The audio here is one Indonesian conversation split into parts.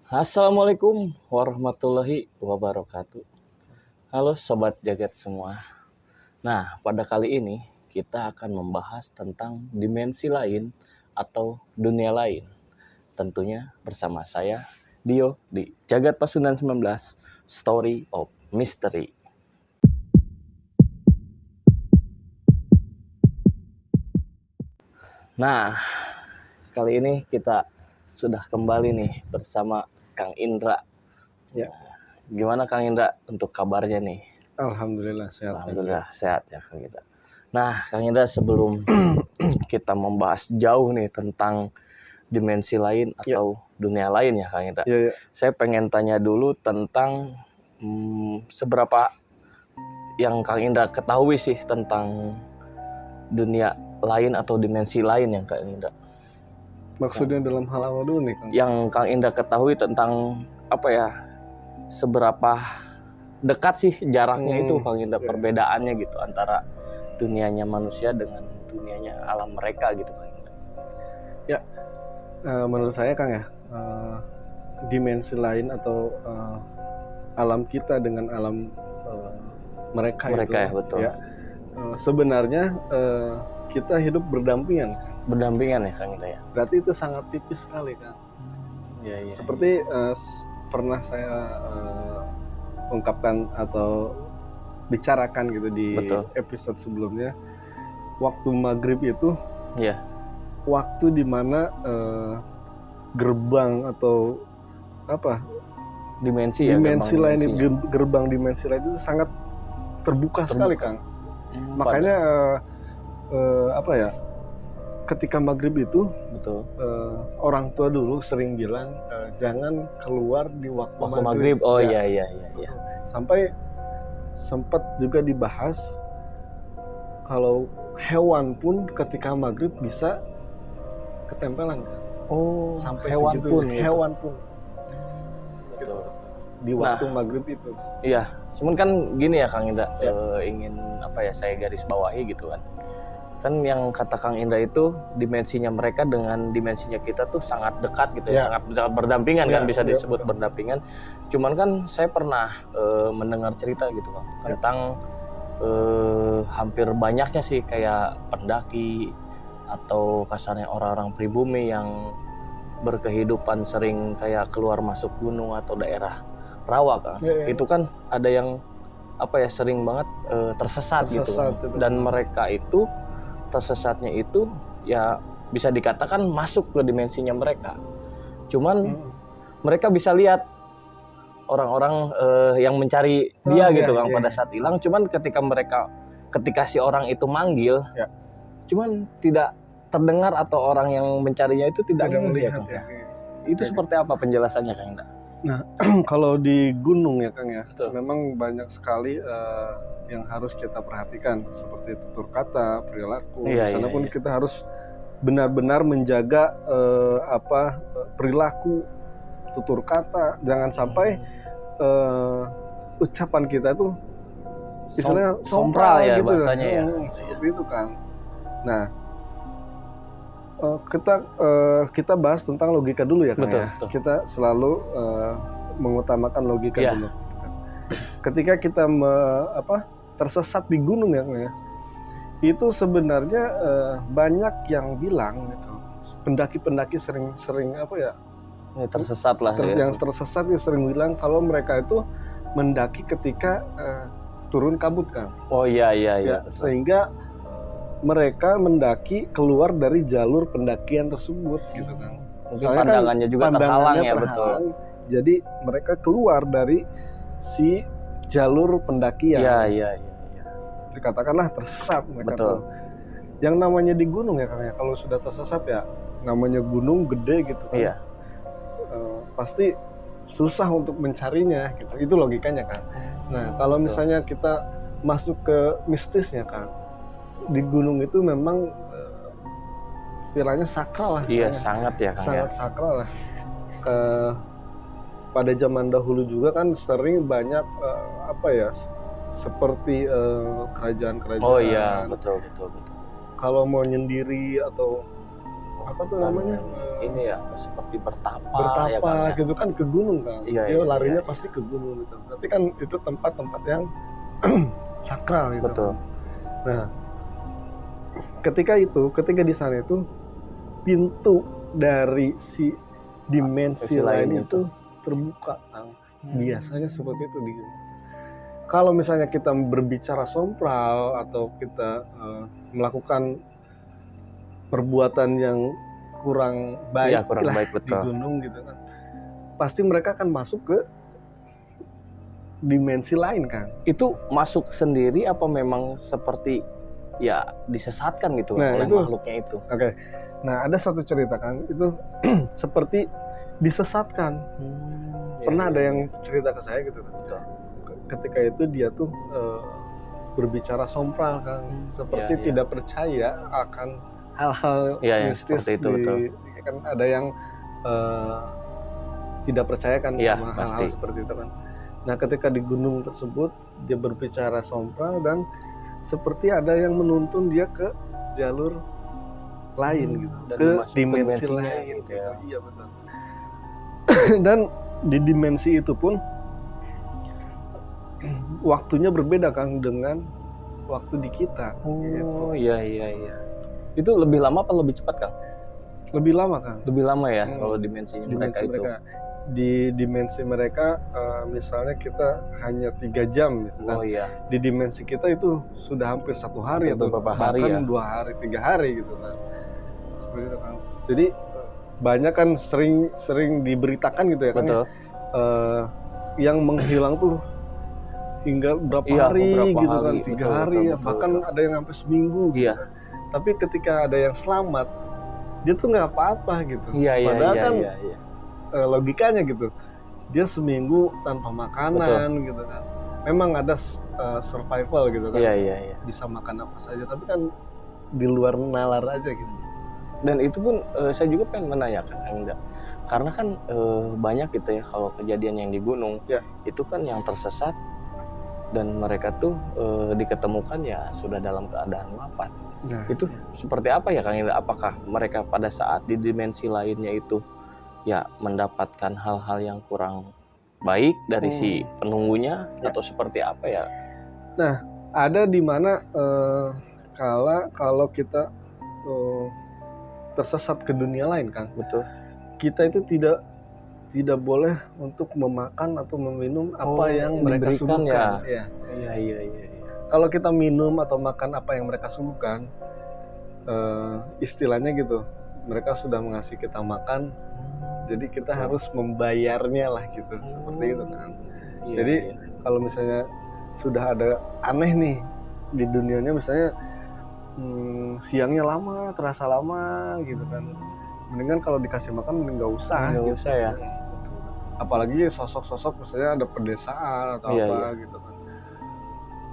Assalamualaikum warahmatullahi wabarakatuh. Halo sobat jagat semua. Nah, pada kali ini kita akan membahas tentang dimensi lain atau dunia lain. Tentunya bersama saya Dio di Jagat Pasundan 19 Story of Mystery. Nah, kali ini kita sudah kembali nih bersama Kang Indra. Ya. Gimana Kang Indra untuk kabarnya nih? Alhamdulillah sehat. Alhamdulillah sehat ya Kang Indra. Nah, Kang Indra, sebelum kita membahas jauh nih tentang dimensi lain atau dunia lain ya Kang Indra, Ya. saya pengen tanya dulu tentang seberapa yang Kang Indra ketahui sih tentang dunia lain atau dimensi lain yang Kang Indra. Maksudnya dalam hal apa dulu nih, Kang? Yang Kang Indra ketahui tentang apa ya? Seberapa dekat sih jaraknya itu Kang Indra, perbedaannya gitu antara dunianya manusia dengan dunianya alam mereka gitu Kang Indra. Ya, menurut saya Kang ya, dimensi lain atau alam kita dengan alam mereka itu, ya, betul. Ya, sebenarnya kita hidup berdampingan ya Kang Indra ya. Berarti itu sangat tipis sekali Kang. Ya. Seperti pernah saya ungkapkan atau bicarakan gitu di episode sebelumnya, waktu maghrib itu waktu dimana gerbang atau apa dimensi lain, gerbang dimensi lain itu sangat terbuka sekali Kang. Makanya ketika maghrib itu orang tua dulu sering bilang jangan keluar di waktu maghrib. Oh iya. Sampai sempat juga dibahas kalau hewan pun ketika maghrib bisa ketempelan kan. Sampai hewan pun gitu. Di waktu maghrib itu. Iya, cuman kan gini ya Kang Indra, ingin saya garis bawahi gitu kan. Kan yang kata Kang Indra itu dimensinya mereka dengan dimensinya kita tuh sangat dekat gitu ya, sangat berdampingan kan, bisa disebut berdampingan. Cuman kan saya pernah mendengar cerita gitu Kang tentang hampir banyaknya sih kayak pendaki atau kasarnya orang-orang pribumi yang berkehidupan sering kayak keluar masuk gunung atau daerah rawa kan. Itu kan ada yang sering banget tersesat gitu kan. Dan mereka itu tersesatnya itu ya bisa dikatakan masuk ke dimensinya mereka. Cuman mereka bisa lihat orang-orang yang mencari dia gitu kan pada saat hilang. Cuman ketika si orang itu manggil, cuman tidak terdengar atau orang yang mencarinya itu tidak melihat ya. Itu seperti apa penjelasannya Kang Indra? Nah, kalau di gunung ya Kang ya, memang banyak sekali yang harus kita perhatikan seperti tutur kata, perilaku. Di sana pun kita harus benar-benar menjaga perilaku, tutur kata, jangan sampai ucapan kita tuh istilahnya sompral ya gitu bahasanya ya. Seperti itu Kang. Nah, kita bahas tentang logika dulu ya Kang. Betul. Kita selalu mengutamakan logika dulu. Ketika kita tersesat di gunung ya Kang ya, itu sebenarnya banyak yang bilang gitu, pendaki-pendaki sering tersesat lah yang tersesat ya sering bilang kalau mereka itu mendaki ketika turun kabut Kang. Oh iya. Sehingga mereka mendaki keluar dari jalur pendakian tersebut gitu kan. Mungkin pandangannya juga terhalang ya, betul. Jadi mereka keluar dari si jalur pendakian. Iya. Katakanlah tersesat mereka. Betul. Yang namanya di gunung ya Kang ya, kalau sudah tersesat ya namanya gunung gede gitu kan. Iya. Pasti susah untuk mencarinya gitu. Itu logikanya kan. Nah, kalau misalnya kita masuk ke mistisnya kan, di gunung itu memang istilahnya sakral lah. Iya, sangat ya Kang. Sangat sakral lah. Pada zaman dahulu juga kan sering banyak seperti kerajaan-kerajaan. Oh iya, betul. Kalau mau nyendiri atau apa tuh namanya? Ini ya seperti bertapa ya kan, gitu kan ke gunung kan. Dia larinya pasti ke gunung gitu. Berarti kan itu tempat-tempat yang sakral gitu. Betul. Nah, ketika di sana itu pintu dari si dimensi lain itu terbuka. Biasanya seperti itu di. Kalau misalnya kita berbicara sompral atau kita melakukan perbuatan yang kurang baik, di gunung gitu kan, pasti mereka akan masuk ke dimensi lain kan. Itu masuk sendiri apa memang seperti ya disesatkan gitu oleh makhluknya itu? Oke. Nah, ada satu cerita kan itu seperti disesatkan. Pernah ada yang cerita ke saya gitu kan. Ketika itu dia tuh berbicara sompral kan, seperti tidak percaya akan hal-hal mistis seperti itu, betul. Kan ada yang tidak percaya kan sama hal-hal seperti itu kan. Nah, ketika di gunung tersebut dia berbicara sompral dan seperti ada yang menuntun dia ke jalur lain gitu, ke dimensi lain gitu. Iya betul. Dan di dimensi itu pun waktunya berbeda kan dengan waktu di kita. Iya. Itu lebih lama apa lebih cepat Kang? Lebih lama kan? Lebih lama ya kalau dimensinya mereka itu. Di dimensi mereka misalnya kita hanya 3 jam gitu kan. Di dimensi kita itu sudah hampir 1 hari atau beberapa hari ya. 2 hari, 3 hari gitu kan. Seperti itu kan. Jadi banyak kan sering diberitakan gitu ya kan. Betul. Yang menghilang tuh hingga berapa hari gitu kan, 3 hari ya, bahkan ada yang sampai seminggu gitu. Tapi ketika ada yang selamat, dia tuh nggak apa-apa gitu. Padahal kan logikanya gitu, dia seminggu tanpa makanan gitu kan. Memang ada survival gitu kan, bisa makan apa saja, tapi kan di luar nalar aja gitu. Dan itu pun saya juga pengen menanyakan enggak, karena kan banyak gitu ya kalau kejadian yang di gunung, itu kan yang tersesat dan mereka tuh diketemukan ya sudah dalam keadaan wafat. Nah, itu seperti apa ya Kang Indra? Apakah mereka pada saat di dimensi lainnya itu ya mendapatkan hal-hal yang kurang baik dari si penunggunya atau seperti apa ya? Nah, ada di mana kalau kita tersesat ke dunia lain kan, betul. Kita itu tidak boleh untuk memakan atau meminum apa yang mereka suguhkan. Iya. Kalau kita minum atau makan apa yang mereka suguhkan, istilahnya gitu, mereka sudah ngasih kita makan, jadi kita harus membayarnya lah gitu, seperti itu kan. Jadi kalau misalnya sudah ada aneh nih di dunianya, misalnya siangnya lama, terasa lama gitu kan, mendingan kalau dikasih makan mending nggak usah ya. Apalagi sosok-sosok misalnya ada pedesaan atau gitu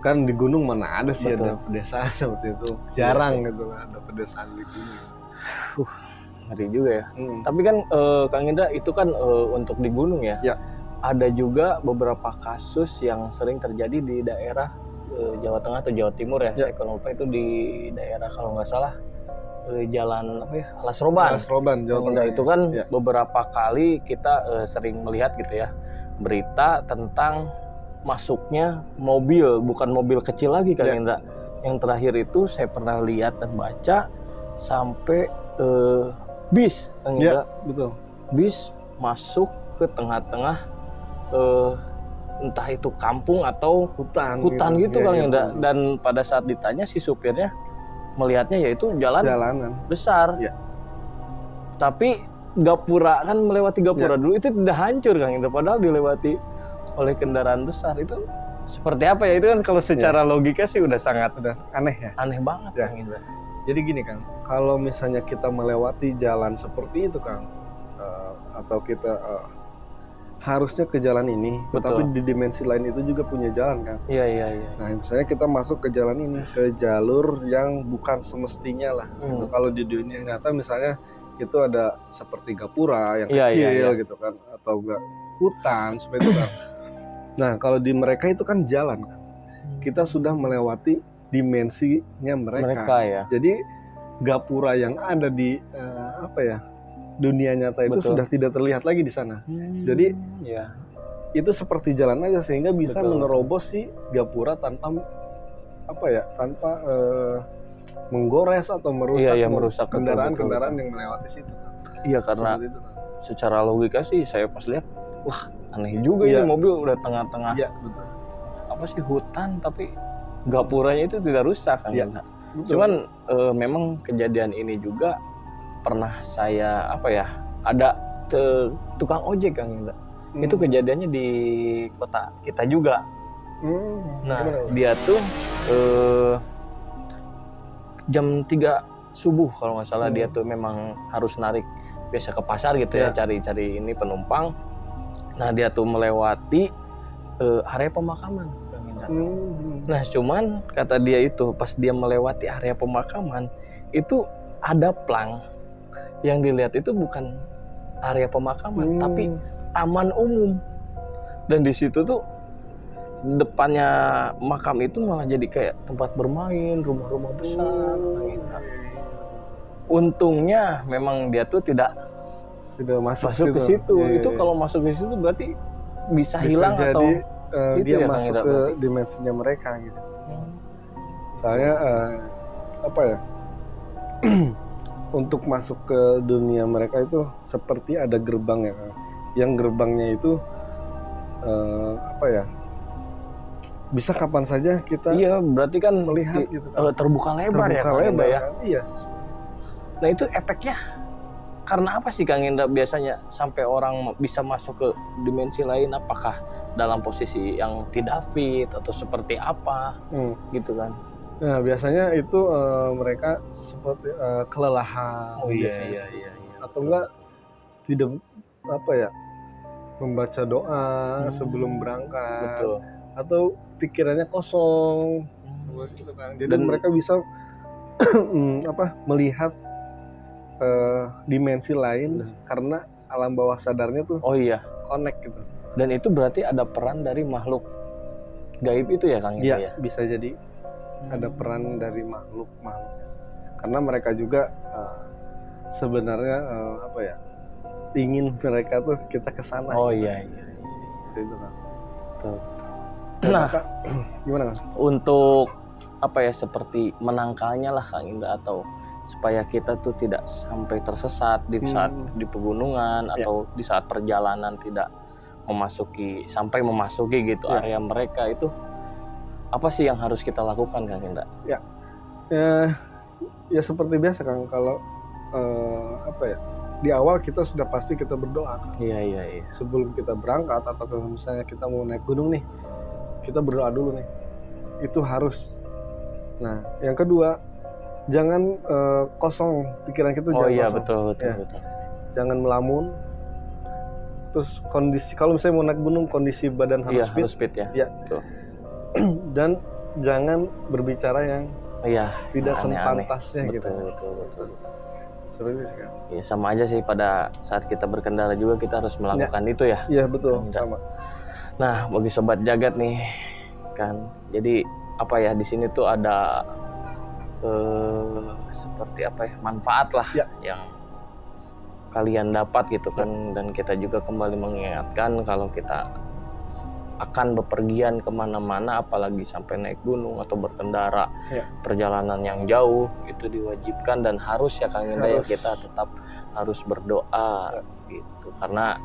kan di gunung mana ada sih ada pedesaan seperti itu, jarang gitu kan ada pedesaan di gunung. Ngeri juga ya. Tapi kan Kang Indra itu kan untuk di gunung ya. Ada juga beberapa kasus yang sering terjadi di daerah Jawa Tengah atau Jawa Timur ya. Saya kalau lupa itu di daerah kalau nggak salah jalan apa ya, Alas Roban, Jawa Tengah. Itu kan beberapa kali kita sering melihat gitu ya berita tentang masuknya mobil, bukan mobil kecil lagi Kang Indra. Yang terakhir itu saya pernah lihat dan baca sampai bis Kang Indra. Betul. Bis masuk ke tengah-tengah entah itu kampung atau hutan gitu Kang Indra. Dan pada saat ditanya si supirnya melihatnya yaitu jalanan besar. Tapi gapura kan melewati gapura dulu itu tidak hancur Kang Indra, padahal dilewati oleh kendaraan besar. Itu seperti apa ya? Itu kan kalau secara logika sih udah aneh ya. Aneh banget Kang Indra. Jadi gini Kang, kalau misalnya kita melewati jalan seperti itu Kang, atau kita harusnya ke jalan ini, tetapi di dimensi lain itu juga punya jalan kan. Iya. Nah, misalnya kita masuk ke jalan ini, ke jalur yang bukan semestinya lah. Gitu. Kalau di dunia nyata misalnya itu ada seperti gapura yang kecil gitu kan, atau enggak hutan seperti itu kan. Nah, kalau di mereka itu kan jalan kan. Kita sudah melewati dimensinya mereka. Ya. Jadi gapura yang ada di dunia nyata itu sudah tidak terlihat lagi di sana. Jadi itu seperti jalan aja sehingga bisa menerobos si gapura tanpa menggores atau merusak kendaraan-kendaraan yang melewati situ. Iya, karena secara logika sih saya pas lihat, wah aneh juga ini mobil udah tengah-tengah apa sih hutan tapi gapuranya itu tidak rusak kan. Cuman memang kejadian ini juga pernah saya ada tukang ojek Kang Indra. Itu kejadiannya di kota kita juga. Nah dia tuh jam 3 subuh kalau nggak salah dia tuh memang harus narik biasa ke pasar gitu ya, cari ini penumpang. Nah dia tuh melewati area pemakaman Kang Indra. Nah cuman kata dia itu pas dia melewati area pemakaman itu ada plang yang dilihat itu bukan area pemakaman tapi taman umum, dan di situ tuh depannya makam itu malah jadi kayak tempat bermain, rumah-rumah besar. Untungnya memang dia tuh tidak masuk ke situ. Itu kalau masuk ke situ berarti bisa hilang jadi, atau dia masuk ke dimensinya mereka gitu. Soalnya untuk masuk ke dunia mereka itu seperti ada gerbang ya, yang gerbangnya itu bisa kapan saja kita berarti kan melihat gitu kan. Terbuka lebar ya kan? Iya. Nah itu efeknya karena apa sih Kang Indra biasanya sampai orang bisa masuk ke dimensi lain? Apakah dalam posisi yang tidak fit atau seperti apa gitu kan? Nah biasanya itu mereka seperti kelelahan, atau enggak tidak membaca doa sebelum berangkat, atau pikirannya kosong, gitu kan. Jadi mereka bisa melihat dimensi lain karena alam bawah sadarnya tuh connect gitu. Dan itu berarti ada peran dari makhluk gaib itu ya Kang? Iya, bisa jadi ada peran dari makhluk karena mereka juga sebenarnya ingin mereka tuh kita kesana. Gitu kan. Nah, gimana Kang? Untuk seperti menangkalnya lah Kang Indra, atau supaya kita tuh tidak sampai tersesat di saat di pegunungan atau di saat perjalanan tidak sampai memasuki gitu area mereka, itu apa sih yang harus kita lakukan Kang Indra? Ya seperti biasa Kang, kalau di awal kita sudah pasti kita berdoa. Iya. Sebelum kita berangkat atau misalnya kita mau naik gunung nih, kita berdoa dulu nih. Itu harus. Nah, yang kedua, jangan kosong pikiran kita. Betul. Jangan melamun. Terus kondisi, kalau misalnya mau naik gunung, kondisi badan harus fit ya. Betul. Dan jangan berbicara yang tidak sepantasnya gitu. Betul. Seperti itu kan. Ya sama aja sih, pada saat kita berkendara juga kita harus melakukan itu ya. Iya betul, sama. Nah bagi sobat jagat nih kan, jadi di sini tuh ada seperti manfaat lah yang kalian dapat gitu kan. Dan kita juga kembali mengingatkan kalau kita akan bepergian kemana-mana, apalagi sampai naik gunung atau berkendara perjalanan yang jauh, itu diwajibkan dan harus ya Kang Indra, kita tetap harus berdoa gitu, karena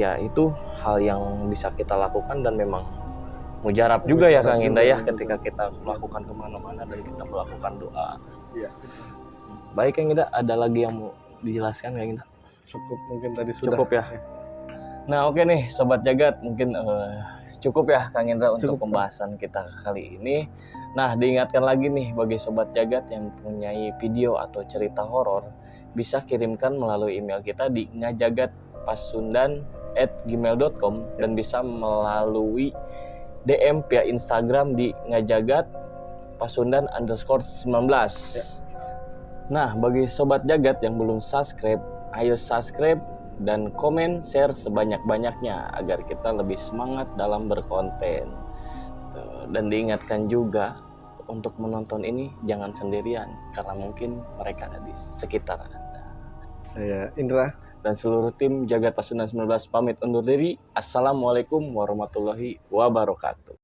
itu hal yang bisa kita lakukan dan memang mujarab juga ya Kang Indra ya, ketika kita melakukan kemana-mana dan kita melakukan doa. Baik Kang Indra, ada lagi yang mau dijelaskan Kang Indra? Cukup mungkin tadi sudah. Cukup ya. Nah oke nih Sobat Jagat, mungkin cukup ya Kang Indra untuk pembahasan kita kali ini. Nah diingatkan lagi nih bagi Sobat Jagat yang mempunyai video atau cerita horor, bisa kirimkan melalui email kita di ngajagatpasundan@gmail.com dan bisa melalui DM via Instagram di ngajagatpasundan_19. Nah bagi Sobat Jagat yang belum subscribe, ayo subscribe dan komen, share sebanyak-banyaknya agar kita lebih semangat dalam berkonten. Dan diingatkan juga untuk menonton ini jangan sendirian, karena mungkin mereka ada di sekitar Anda. Saya Indra dan seluruh tim Jagat Pasundan 19 pamit undur diri. Assalamualaikum warahmatullahi wabarakatuh.